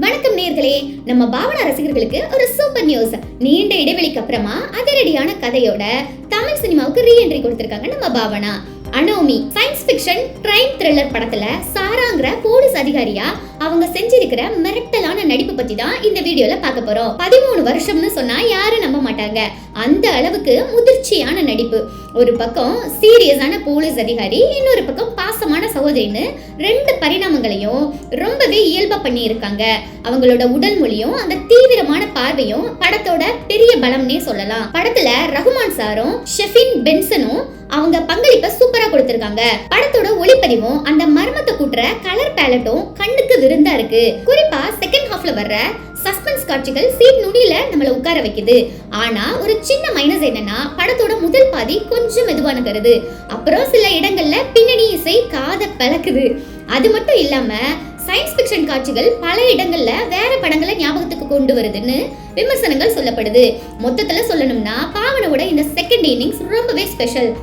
வணக்கம் நேயர்களே, நம்ம பாவனா ரசிகர்களுக்கு ஒரு சூப்பர் நியூஸ். நீண்ட இடைவெளிக்கு அப்புறமா அதிரடியான கதையோட தமிழ் சினிமாவுக்கு ரீஎன்ட்ரி கொடுத்திருக்காங்க நம்ம Bhavana. Anomie science fiction crime thriller படத்துல சாராங்கிற போலீஸ் அதிகாரியா அவங்க செஞ்சிருக்கிற மிரட்டலான நடிப்பு பத்தி தான் இந்த வீடியோல பார்க்க போறோம். 13 வருஷம்னு சொன்னா யாரும் நம்ப மாட்டாங்க. அந்த அளவுக்கு முதிர்ச்சியான நடிப்பு. ஒரு பக்கம் சீரியஸான போலீஸ் அதிகாரி, இன்னொரு பக்கம் பாசமான சகோதரின்னு ரெண்டு பரிணாமங்களையும் ரொம்பவே இயல்பா பண்ணி இருக்காங்க. அவங்களோட உடல் மொழியும் அந்த தீவிரமான பார்வையும் படத்தோட பெரிய பலம்னே சொல்லலாம். படத்துல ரகுமான் சாரும் ஷெஃபின் பென்சனும் அவங்க பங்களிப்பை சூப்பரா கொடுத்திருக்காங்க. படத்தோட ஒளிப்பதிவும் அந்த மர்மத்தை கூட்டுற கலர் பேலட்டும் கண்ணுக்கு விருந்தா இருக்கு. குறிப்பா செகண்ட் ஹாஃப்ல வர்ற சஸ்பென்ஸ் காட்சிகள் சீட் நுனியில நம்மள உட்கார வைக்குது. ஆனா ஒரு சின்ன மைனஸ் என்னன்னா, படத்தோட முதல் பாதி கொஞ்சம் மெதுவான கருது. அப்புறம் சில இடங்கள்ல பின்னணி இசை காதை பழக்குது. அது மட்டும் இல்லாம சயின்ஸ் ஃபிக்ஷன் காட்சிகள் பல இடங்கள்ல வேற படங்களை ஞாபகத்துக்கு கொண்டு வருதுன்னு விமர்சனங்கள் சொல்லப்படுது. மொத்தத்துல சொல்லணும்னா பாவனோட இந்த செகண்ட் இன்னிங்ஸ் ரொம்பவே ஸ்பெஷல்.